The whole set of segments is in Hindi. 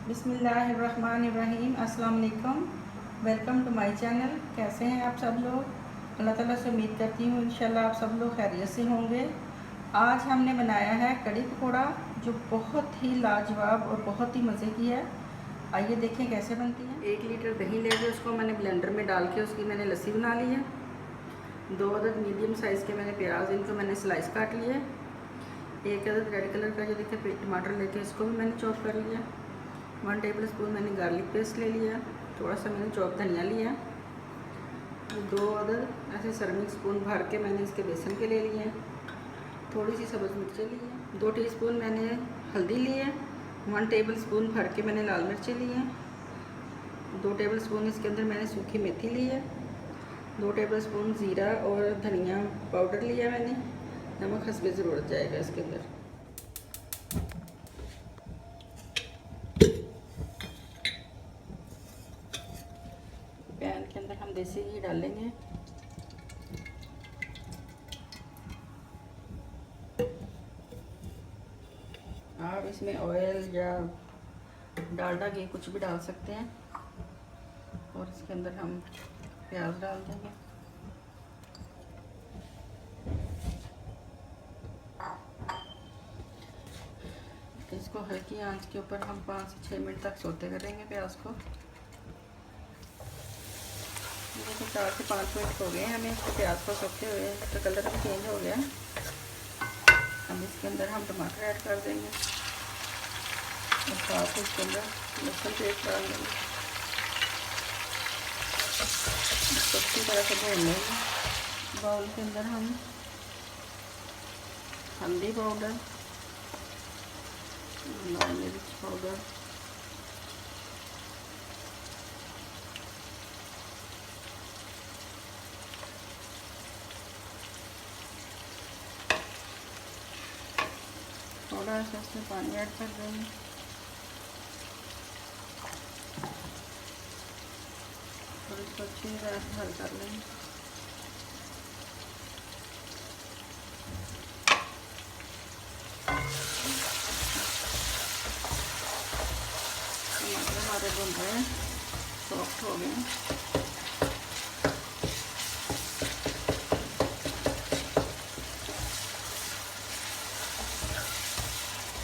बिस्मिल्लाहिर्रहमानिर्रहीम। अस्सलाम वालेकुम। Welcome to my channel. कैसे हैं आप सब लोग? अल्लाह ताला से उम्मीद करती हूँ इंशाल्लाह आप सब लोग खैरियत से होंगे। आज हमने बनाया है कड़ी पकौड़ा, जो बहुत ही लाजवाब और बहुत ही मज़े की है। आइए देखें कैसे बनती है। 1 लीटर दही लेके उसको मैंने ब्लेंडर में डाल के उसकी मैंने लस्सी बना ली है। 2 अदद मीडियम साइज़ के मैंने प्याज, इनको मैंने स्लाइस काट लिए। 1 अदद रेड कलर का जो देखिए टमाटर लेके इसको भी मैंने चॉप कर लिया। 1 टेबल स्पून मैंने गार्लिक पेस्ट ले लिया। थोड़ा सा मैंने चॉप धनिया लिया। 2 अदद ऐसे सर्विंग स्पून भर के मैंने इसके बेसन के ले लिए। थोड़ी सी सब्ज़ मिर्चें ली हैं। 2 टीस्पून मैंने हल्दी ली है। 1 टेबल स्पून भर के मैंने लाल मिर्चें ली हैं। 2 टेबल स्पून इसके अंदर मैंने सूखी मेथी ली है। 2 टेबल स्पून ज़ीरा और धनिया पाउडर लिया मैंने। नमक हस्बे ज़रूरत जाएगा इसके अंदर। पैन के अंदर हम देसी घी डालेंगे। आप इसमें ऑयल या डालडा घी कुछ भी डाल सकते हैं। और इसके अंदर हम प्याज डाल देंगे। इसको हल्की आंच के ऊपर हम 5 से 6 मिनट तक सोते करेंगे प्याज को। देखो 4 से 5 मिनट हो गए हमें इसको प्याज को सोते हुए, तो कलर भी चेंज हो गया। अब इसके अंदर हम टमाटर ऐड कर देंगे और साथ ही इसके अंदर लहसुन पेस्ट डाल देंगे। इसको अच्छी तरह से भून लेंगे। बाउल के अंदर हम हल्दी पाउडर, लाल मिर्च पाउडर, थोड़ा सा इसमें पानी ऐड कर देंगे और इसको अच्छी तरह से हल कर लेंगे। टमाटर हमारे बन रहे हैं, सॉफ्ट हो गए हैं।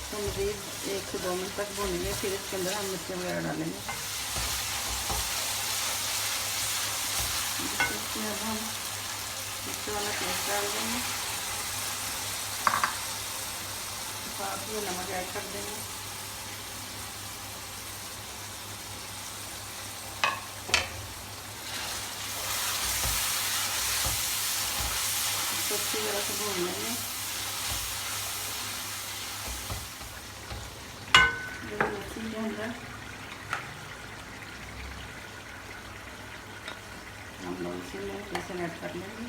तो मज़ीद 1 से 2 मिनट तक भूनेंगे, फिर इसके अंदर हम मिर्ची वगैरह डालेंगे। इसमें अब हम मिर्ची वाला पेस्ट डाल देंगे, साथ ही नमक ऐड कर देंगे। इसको अच्छी तरह से भून लेंगे। मिक्सी के अंदर हम लोग इसी में बेसन ऐड कर लेंगे।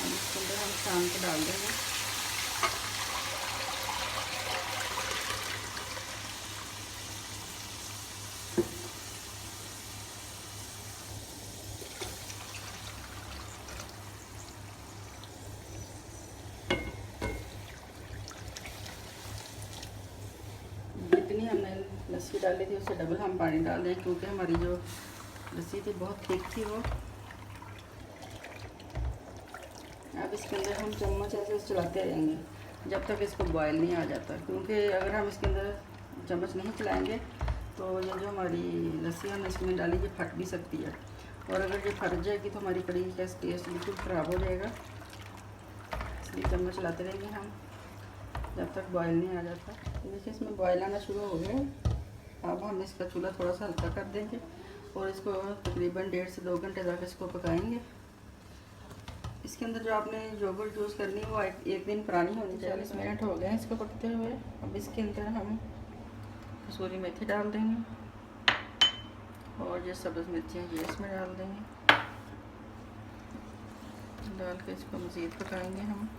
इसके अंदर हम छान के डाल देंगे। जितनी हमने लस्सी डाली थी उससे डबल हम पानी डाल दें, क्योंकि हमारी जो लस्सी थी बहुत थिक थी वो। अब इसके अंदर हम चम्मच ऐसे चलाते रहेंगे जब तक इसको बॉयल नहीं आ जाता, क्योंकि अगर हम इसके अंदर चम्मच नहीं चलाएंगे तो ये जो हमारी लस्सी हमने इसमें डाली ये फट भी सकती है, और अगर ये फट जाएगी तो हमारी कड़ी का टेस्ट बिल्कुल ख़राब हो जाएगा। इसलिए चम्मच चलाते रहेंगे हम जब तक बॉयल नहीं आ जाता। देखिए इसमें बॉयल आना शुरू हो गया। अब हम इसका चूल्हा थोड़ा सा हल्का कर देंगे और इसको तकरीबन 1.5 से 2 घंटे तक इसको पकाएंगे। इसके अंदर जो आपने योगर्ट यूज़ करनी है वो 1 दिन पुरानी होनी चाहिए। 40 मिनट हो गए इसको पकते हुए। अब इसके अंदर हम कसूरी मेथी डाल देंगे और जो सब्ज़ मिर्ची है ये इसमें डाल देंगे। डाल के इसको मज़ीद पकाएंगे हम।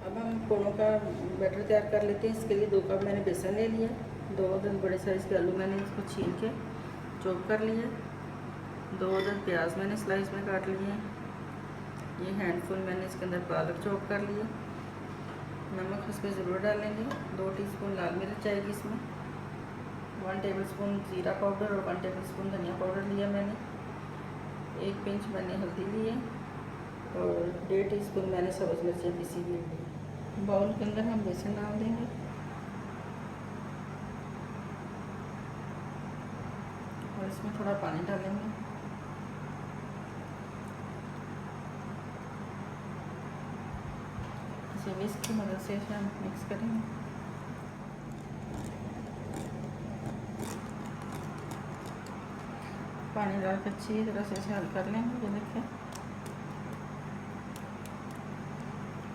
अब अब हम कोनों का बैटर तैयार कर लेते हैं। इसके लिए 2 कप मैंने बेसन ले लिया, 2 अदद बड़े साइज़ के आलू मैंने इसको छील के चॉप कर लिए, 2 अदद प्याज मैंने स्लाइस में काट लिए, ये हैंडफुल मैंने इसके अंदर पालक चॉप कर लिए। नमक इस पर ज़रूर डालेंगे, 2 टीस्पून लाल मिर्च आएगी इसमें, 1 टेबलस्पून ज़ीरा पाउडर और 1 टेबलस्पून धनिया पाउडर लिया मैंने, 1 पिंच मैंने हल्दी ली है और 1.5 टीस्पून मैंने सब्ज़ मिर्चें पीसी हुई ली। बाउल के अंदर हम बेसन डाल देंगे और इसमें थोड़ा पानी डालेंगे। इसे विस्क की मदद से इसे हम मिक्स करेंगे। पानी डाल कर अच्छी तरह से इसे हल कर लेंगे। ये देखें,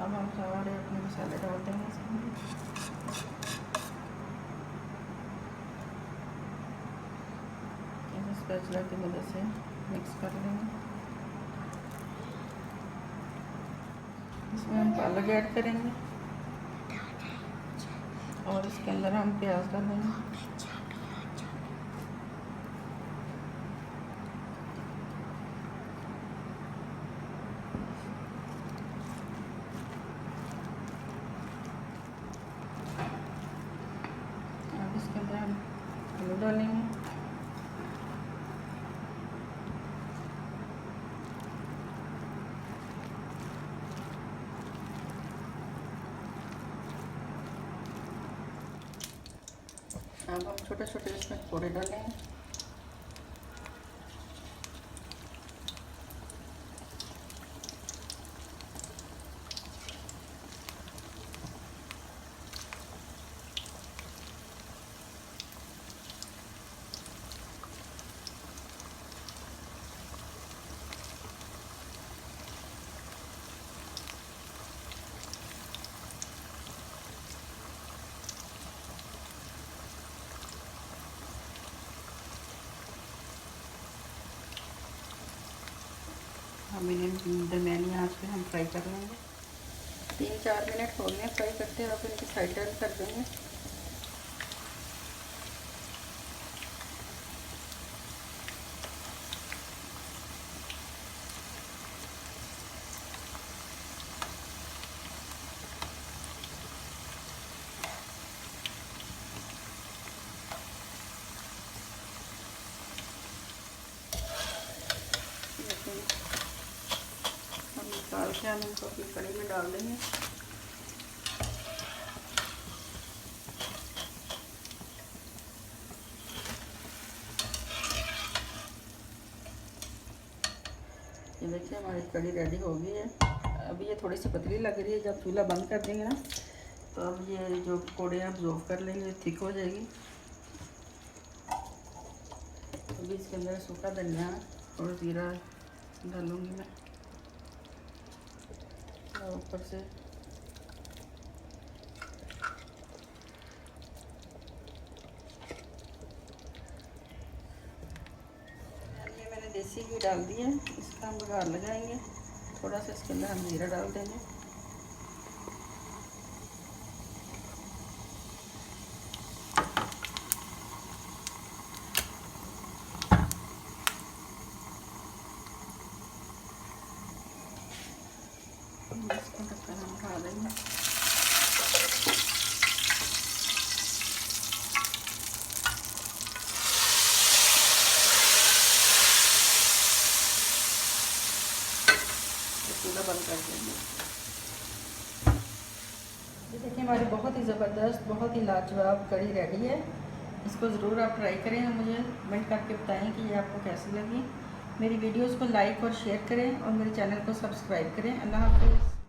अब हम सारे अपने मसाले डाल देंगे इसमें। इसे स्पैचुला की मदद से मिक्स कर लेंगे। इसमें हम पालक ऐड करेंगे और इसके अंदर हम प्याज डालेंगे। इसके अंदर हम आलू डालेंगे, अब हम छोटे छोटे इसमें पकौड़े डालेंगे। हम इन्हें दरमियानी आंच पे हम फ्राई कर लेंगे। 3-4 मिनट हो गए फ्राई करते हैं, अब इनकी साइड टर्न कर देंगे। हम निकाल के हम इनको अपनी कढ़ी में डाल देंगे। ये देखिए हमारी कढ़ी रेडी हो गई है। अभी ये थोड़ी सी पतली लग रही है, जब चूल्हा बंद कर देंगे ना तो अब ये जो पकौड़े अब्जॉर्ब कर लेंगे, थिक हो जाएगी। अभी इसके अंदर सूखा धनिया और ज़ीरा डालूंगी मैं और ऊपर से ये मैंने देसी घी डाल दिया है, इसका हम बघार लगाएंगे। थोड़ा सा इसके अंदर हम ज़ीरा डाल देंगे, इसको ढक्कन हम उठा देंगे। चूल्हा बंद कर देंगे। ये देखिए हमारी बहुत ही ज़बरदस्त, बहुत ही लाजवाब कढ़ी रेडी है। इसको ज़रूर आप ट्राई करें और मुझे कमेंट करके बताएं कि ये आपको कैसी लगी। मेरी वीडियोस को लाइक और शेयर करें और मेरे चैनल को सब्सक्राइब करें। अल्लाह हाफ़िज़।